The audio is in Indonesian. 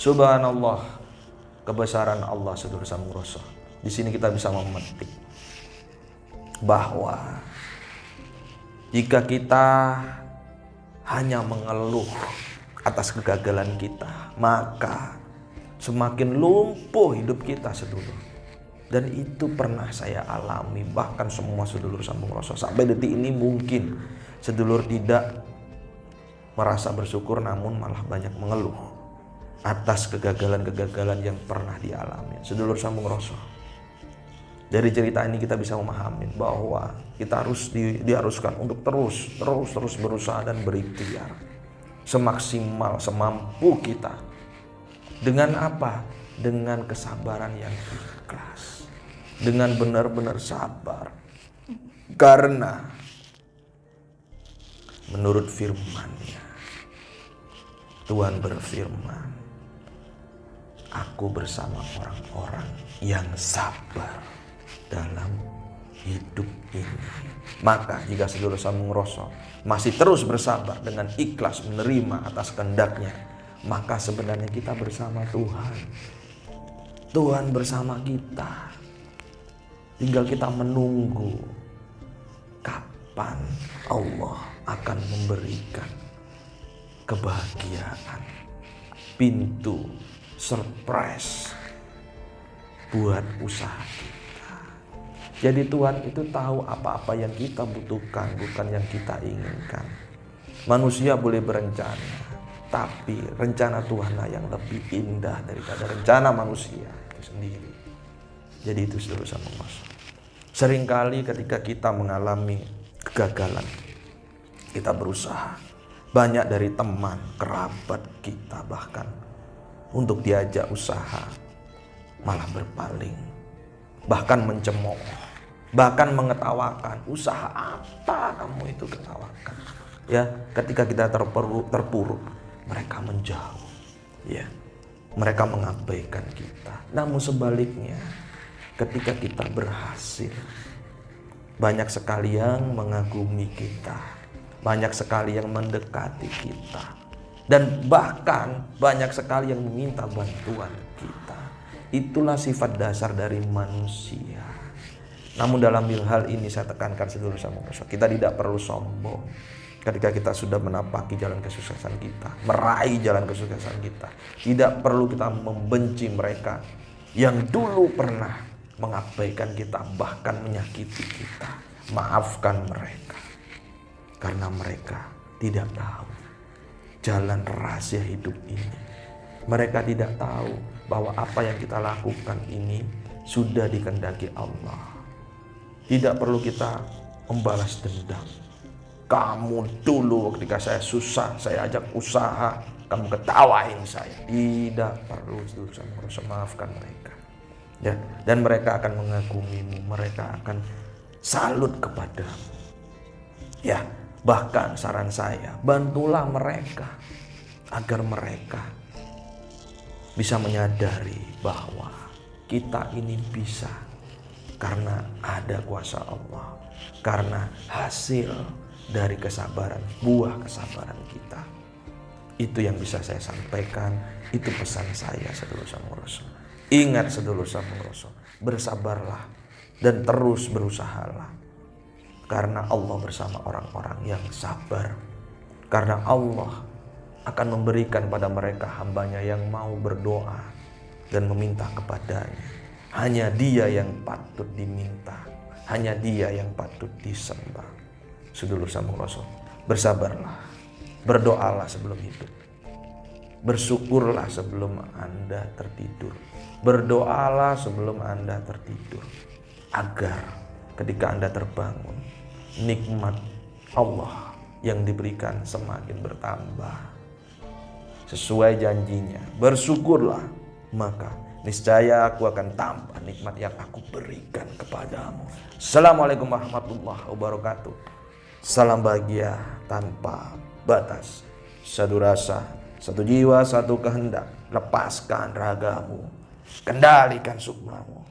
Subhanallah, kebesaran Allah sedulur samudra. Di sini kita bisa memetik bahwa jika kita hanya mengeluh atas kegagalan kita, maka semakin lumpuh hidup kita sedulur. Dan itu pernah saya alami, bahkan semua sedulur sambung rasa. Sampai detik ini mungkin sedulur tidak merasa bersyukur, namun malah banyak mengeluh atas kegagalan-kegagalan yang pernah dialami. Sedulur sambung rasa, dari cerita ini kita bisa memahami bahwa kita harus diharuskan untuk terus berusaha dan berikhtiar semaksimal semampu kita. Dengan apa? Dengan kesabaran yang ikhlas, dengan benar-benar sabar. Karena menurut firman-Nya, Tuhan berfirman, aku bersama orang-orang yang sabar dalam hidup ini. Maka jika sedulur sambung rasa masih terus bersabar dengan ikhlas menerima atas kehendak-Nya, maka sebenarnya kita bersama Tuhan. Tuhan bersama kita. Tinggal kita menunggu kapan Allah akan memberikan kebahagiaan, pintu surprise buat usaha kita. Jadi Tuhan itu tahu apa-apa yang kita butuhkan, bukan yang kita inginkan. Manusia boleh berencana, tapi rencana Tuhanlah yang lebih indah daripada rencana manusia itu sendiri. Jadi itu sedulur sambung rasa. Seringkali ketika kita mengalami kegagalan, kita berusaha, banyak dari teman, kerabat kita bahkan untuk diajak usaha malah berpaling, bahkan mencemooh, bahkan mengetawakan. Usaha apa kamu itu ketawakan? Ya, ketika kita terpuruk, mereka menjauh, ya, mereka mengabaikan kita. Namun sebaliknya, ketika kita berhasil, banyak sekali yang mengagumi kita, banyak sekali yang mendekati kita, dan bahkan banyak sekali yang meminta bantuan kita. Itulah sifat dasar dari manusia. Namun dalam hal ini saya tekankan sedulur sambung rasa, kita tidak perlu sombong. Ketika kita sudah menapaki jalan kesuksesan kita, meraih jalan kesuksesan kita, tidak perlu kita membenci mereka yang dulu pernah mengabaikan kita, bahkan menyakiti kita. Maafkan mereka, karena mereka tidak tahu jalan rahasia hidup ini. Mereka tidak tahu bahwa apa yang kita lakukan ini sudah dikehendaki Allah. Tidak perlu kita membalas dendam. Kamu dulu ketika saya susah, saya ajak usaha, kamu ketawain saya. Tidak perlu, maafkan mereka. Ya, dan mereka akan mengagumimu, mereka akan salut kepadamu. Ya, bahkan saran saya, bantulah mereka agar mereka bisa menyadari bahwa kita ini bisa karena ada kuasa Allah, karena hasil dari kesabaran, buah kesabaran kita. Itu yang bisa saya sampaikan, itu pesan saya sedulur sambung rasa. Ingat sedulur sambung rasa, bersabarlah dan terus berusahalah. Karena Allah bersama orang-orang yang sabar. Karena Allah akan memberikan pada mereka hambanya yang mau berdoa dan meminta kepadanya. Hanya Dia yang patut diminta, hanya Dia yang patut disembah. Sedulur sambung rasa, bersabarlah, berdoalah sebelum hidup, bersyukurlah sebelum Anda tertidur, berdoalah sebelum Anda tertidur, agar ketika Anda terbangun, nikmat Allah yang diberikan semakin bertambah sesuai janjinya. Bersyukurlah, maka niscaya aku akan tambah nikmat yang aku berikan kepadamu. Assalamualaikum warahmatullahi wabarakatuh. Salam bahagia tanpa batas. Satu rasa, satu jiwa, satu kehendak. Lepaskan ragamu, kendalikan sukmamu.